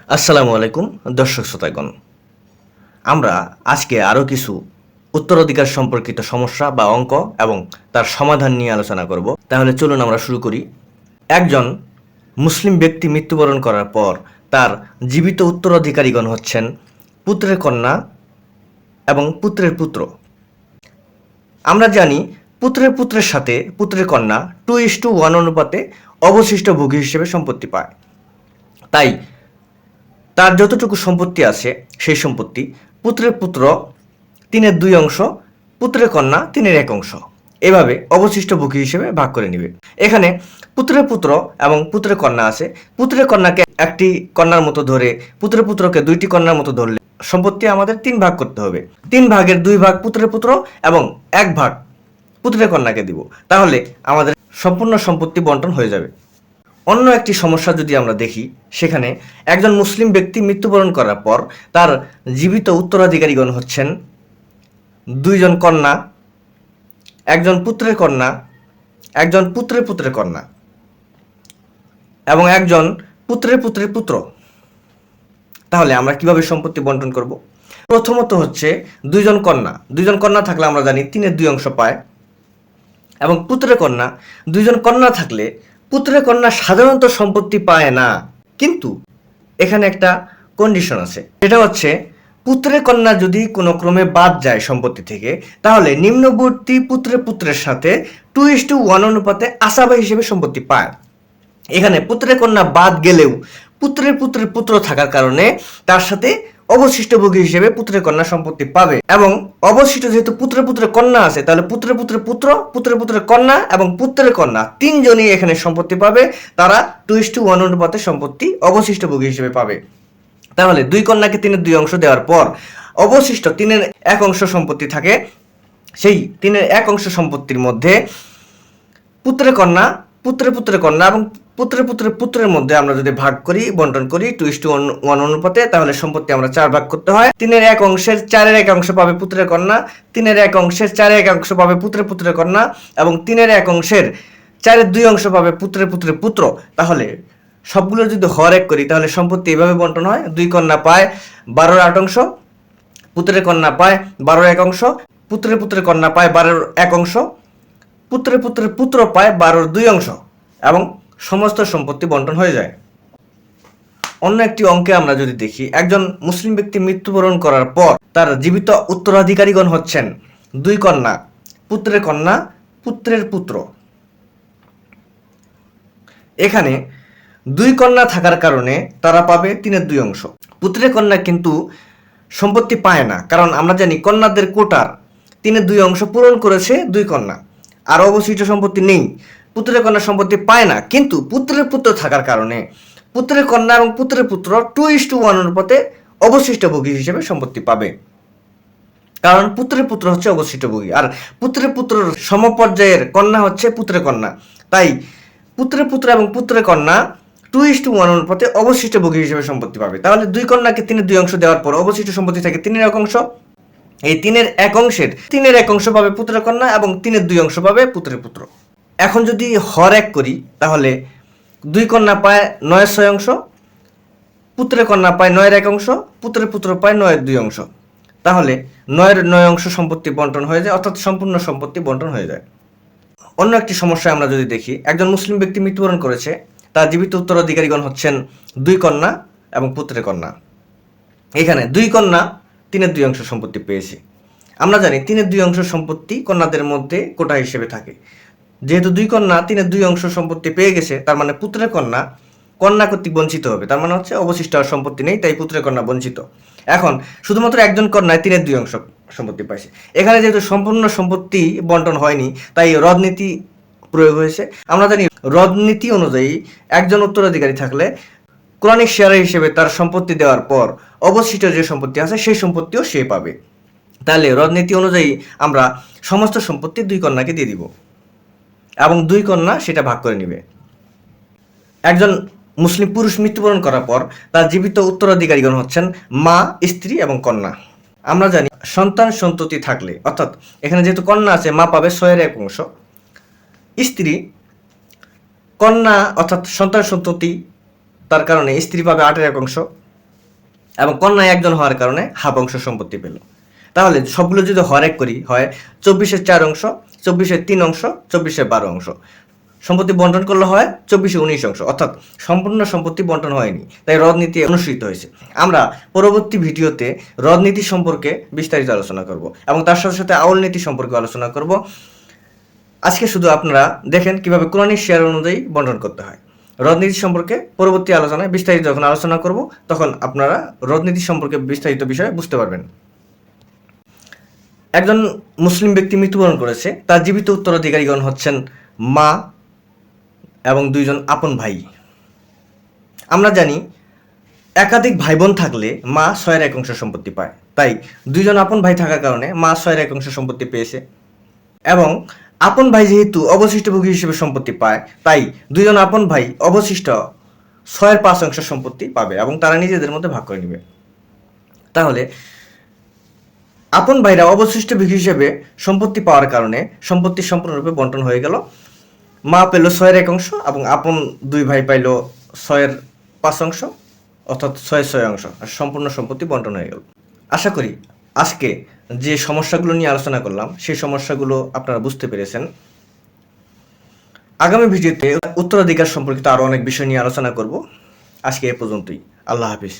আসসালামু আলাইকুম দর্শক শ্রোতাগণ। আমরা আজকে আরও কিছু উত্তরাধিকার সম্পর্কিত সমস্যা বা অঙ্ক এবং তার সমাধান নিয়ে আলোচনা করব। তাহলে চলুন আমরা শুরু করি। একজন মুসলিম ব্যক্তি মৃত্যুবরণ করার পর তার জীবিত উত্তরাধিকারীগণ হচ্ছেন পুত্রের কন্যা এবং পুত্রের পুত্র। আমরা জানি পুত্রের পুত্রের সাথে পুত্রের কন্যা 2:1 অনুপাতে অবশিষ্ট ভোগী হিসেবে সম্পত্তি পায়। তাই তার যতটুকু সম্পত্তি আছে সেই সম্পত্তি পুত্রের পুত্র 3/2 অংশ, পুত্রের কন্যা 3/1 অংশ, এভাবে অবশিষ্ট ভোগী হিসেবে ভাগ করে নেবে। এখানে পুত্রের পুত্র এবং পুত্রের কন্যা আছে। পুত্রের কন্যাকে একটি কন্যার মতো ধরে পুত্রের পুত্রকে 2টি কন্যার মতো ধরলে সম্পত্তি আমাদের 3 ভাগ করতে হবে। 3 ভাগের 2 ভাগ পুত্রের পুত্র এবং 1 ভাগ পুত্রের কন্যাকে দিব, তাহলে আমাদের সম্পূর্ণ সম্পত্তি বন্টন হয়ে যাবে। অন্য একটি সমস্যা যদি আমরা দেখি, সেখানে একজন মুসলিম ব্যক্তি মৃত্যুবরণ করার পর তার জীবিত উত্তরাধিকারীগণ হচ্ছেন 2 জন কন্যা, একজন পুত্রের কন্যা, একজন পুত্রের পুত্রের কন্যা এবং একজন পুত্রের পুত্রের পুত্র। তাহলে আমরা কিভাবে সম্পত্তি বন্টন করব? প্রথমত হচ্ছে 2 জন কন্যা। 2 জন কন্যা থাকলে আমরা জানি 3/2 অংশ পায়, এবং পুত্রের কন্যা 2 জন কন্যা থাকলে পুত্রের কন্যা সাধারণত সম্পত্তি পায় না, কিন্তু এখানে একটা কন্ডিশন আছে। সেটা হচ্ছে পুত্রের কন্যা যদি কোনো ক্রমে বাদ যায় সম্পত্তি থেকে, তাহলে নিম্নবর্তী পুত্রের পুত্রের সাথে 2:1 অনুপাতে আসাবা হিসেবে সম্পত্তি পায়। এখানে পুত্রের কন্যা বাদ গেলেও পুত্রের পুত্রের পুত্র থাকার কারণে তার সাথে অবশিষ্ট ভোগী হিসেবে পুত্রের কন্যা সম্পত্তি পাবে। এবং অবশিষ্ট যেহেতু পুত্রের পুত্রের কন্যা আছে, তাহলে পুত্রের পুত্রের পুত্র, পুত্রের পুত্রের কন্যা এবং পুত্রের কন্যা 3 জনই এখানে সম্পত্তি পাবে। তারা 2:1 অনুপাতে সম্পত্তি অবশিষ্ট ভোগী হিসেবে পাবে। তাহলে 2 কন্যাকে 3/2 অংশ দেওয়ার পর অবশিষ্ট 3/1 অংশ সম্পত্তি থাকে। সেই 3/1 অংশ সম্পত্তির মধ্যে পুত্রের কন্যা, পুত্রের পুত্রের কন্যা এবং পুত্রের পুত্রের পুত্রের মধ্যে আমরা যদি ভাগ করি, বন্টন করি 2:1 অনুপাতে, তাহলে সম্পত্তি আমরা 4 ভাগ করতে হয়। 3/1 অংশের 4/1 অংশ পাবে পুত্রের কন্যা, 3/1 অংশের 4/1 অংশ পাবে পুত্রের পুত্রের কন্যা এবং 3/1 অংশের 4/2 অংশ পাবে পুত্রের পুত্রের পুত্র। তাহলে সবগুলো যদি হর এক করি, তাহলে সম্পত্তি এভাবে বন্টন হয়। 2 কন্যা পায় 12/8 অংশ, পুত্রের কন্যা পায় 12/1 অংশ, পুত্রের পুত্রের কন্যা পায় 12/1 অংশ, পুত্রের পুত্রের পুত্র পায় 12/2 অংশ, এবং সমস্ত সম্পত্তি বন্টন হয়ে যায়। অন্য একটি অঙ্কে আমরা যদি দেখি, একজন মুসলিম ব্যক্তি মৃত্যুবরণ করার পর তার জীবিত উত্তরাধিকারীগণ হচ্ছেন 2 কন্যা, পুত্রের কন্যা, পুত্রের পুত্র। এখানে 2 কন্যা থাকার কারণে তারা পাবে 3/2 অংশ। পুত্রের কন্যা কিন্তু সম্পত্তি পায় না, কারণ আমরা জানি কন্যাদের কোটার 3/2 অংশ পূরণ করেছে 2 কন্যা, আর অবশিষ্ট সম্পত্তি নেই। পুত্রের কন্যা সম্পত্তি পায় না, কিন্তু পুত্রের পুত্র থাকার কারণে পুত্রের কন্যা এবং পুত্রের পুত্র 2:1 অনুপাতে অবশিষ্ট ভোগী হিসেবে সম্পত্তি পাবে, কারণ পুত্রের পুত্র হচ্ছে অবশিষ্ট ভোগী, আর পুত্রের পুত্রের সমপর্যায়ের কন্যা হচ্ছে পুত্রের কন্যা। তাই পুত্রের পুত্র এবং পুত্রের কন্যা 2:1 অনুপাতে অবশিষ্ট ভোগী হিসেবে সম্পত্তি পাবে। তাহলে 2 কন্যাকে 3/2 অংশ দেওয়ার পর অবশিষ্ট সম্পত্তি থাকে 3/1 অংশ। এই 3/1 অংশের 3/1 অংশ পাবে পুত্রের কন্যা এবং 3/2 অংশ পাবে পুত্রের পুত্র। এখন যদি হর এক করি, তাহলে 2 কন্যা পায় 9/6 অংশ, পুত্রের কন্যা পায় 9/1 অংশ, পুত্রের পুত্র পায় 9/2 অংশ। তাহলে 9/9 অংশ সম্পত্তি বন্টন হয়ে যায়, অর্থাৎ সম্পূর্ণ সম্পত্তি বন্টন হয়ে যায়। অন্য একটি সমস্যায় আমরা যদি দেখি, একজন মুসলিম ব্যক্তি মৃত্যুবরণ করেছে, তার জীবিত উত্তরাধিকারীগণ হচ্ছেন 2 কন্যা এবং পুত্রের কন্যা। এখানে 2 কন্যা 3/2 অংশ সম্পত্তি পেয়েছে। আমরা জানি 3/2 অংশ সম্পত্তি কন্যাদের মধ্যে কোটা হিসেবে থাকে। যেহেতু 2 কন্যা 3/2 অংশ সম্পত্তি পেয়ে গেছে, তার মানে পুত্রের কন্যা কন্যা কর্তৃক বঞ্চিত হবে। তার মানে হচ্ছে অবশিষ্ট আর সম্পত্তি নেই, তাই পুত্রের কন্যা বঞ্চিত। এখন শুধুমাত্র একজন কন্যায় 3/2 অংশ সম্পত্তি পাইছে। এখানে যেহেতু সম্পূর্ণ সম্পত্তি বন্টন হয়নি, তাই রদনীতি প্রয়োগ হয়েছে। আমরা জানি রদনীতি অনুযায়ী একজন উত্তরাধিকারী থাকলে কোরআনিক শেয়ার হিসেবে তার সম্পত্তি দেওয়ার পর অবশিষ্ট যে সম্পত্তি আছে সেই সম্পত্তিও সে পাবে। তাহলে রদনীতি অনুযায়ী আমরা সমস্ত সম্পত্তি 2 কন্যাকে দিয়ে দিব এবং 2 কন্যা সেটা ভাগ করে নেবে। একজন মুসলিম পুরুষ মৃত্যুবরণ করার পর তার জীবিত উত্তরাধিকারীগণ হচ্ছেন মা, স্ত্রী এবং কন্যা। আমরা জানি সন্তান সন্ততি থাকলে, অর্থাৎ এখানে যেহেতু কন্যা আছে, মা পাবে 6/1 অংশ, স্ত্রী কন্যা অর্থাৎ সন্তান সন্ততি তার কারণে স্ত্রী পাবে 8/1 অংশ, এবং কন্যা একজন হওয়ার কারণে হাফ অংশ সম্পত্তি পেল। তাহলে সবগুলো যদি হরেক করি হয় 24/4 অংশ, 24/3 অংশ, 24/12 অংশ। সম্পত্তি বন্টন করলে হয় 24/19 অংশ, অর্থাৎ সম্পূর্ণ সম্পত্তি বন্টন হয়নি, তাই রদ নীতি অনুসৃত হয়েছে। আমরা পরবর্তী ভিডিওতে রদ নীতি সম্পর্কে বিস্তারিত আলোচনা করব এবং তার সাথে সাথে আউল নীতি সম্পর্কে আলোচনা করব। আজকে শুধু আপনারা দেখেন কিভাবে কোরআনিক শেয়ার অনুযায়ী বন্টন করতে হয়। রদনীতি সম্পর্কে পরবর্তী আলোচনায় বিস্তারিত যখন আলোচনা করব তখন আপনারা রদনীতি সম্পর্কে বিস্তারিত বিষয়ে বুঝতে পারবেন। একজন মুসলিম ব্যক্তি মৃত্যুবরণ করেছে, তার জীবিত উত্তরাধিকারীগণ হচ্ছেন মা এবং 2 জন আপন ভাই। আমরা জানি একাধিক ভাই বোন থাকলে মা 6/1 অংশ সম্পত্তি পায়, তাই 2 জন আপন ভাই থাকার কারণে মা 6/1 অংশ সম্পত্তি পেয়েছে। এবং আপন ভাই যেহেতু অবশিষ্ট ভোগী হিসেবে সম্পত্তি পায়, তাই 2 জন আপন ভাই অবশিষ্ট 6/5 অংশ সম্পত্তি পাবে এবং তারা নিজেদের মধ্যে ভাগ করে নেবে। তাহলে আপন ভাইরা অবশিষ্ট ভোগী হিসেবে সম্পত্তি পাওয়ার কারণে সম্পত্তি সম্পূর্ণরূপে বন্টন হয়ে গেল। মা পেল 6/1 অংশ এবং আপন 2 ভাই পাইল 6/5 অংশ, অর্থাৎ 6/6 অংশ, আর সম্পূর্ণ সম্পত্তি বন্টন হয়ে গেল। আশা করি আজকে যে সমস্যাগুলো নিয়ে আলোচনা করলাম সেই সমস্যাগুলো আপনারা বুঝতে পেরেছেন। আগামী ভিডিওতে উত্তরাধিকার সম্পর্কিত আরও অনেক বিষয় নিয়ে আলোচনা করব। আজকে এ পর্যন্তই। আল্লাহ হাফিজ।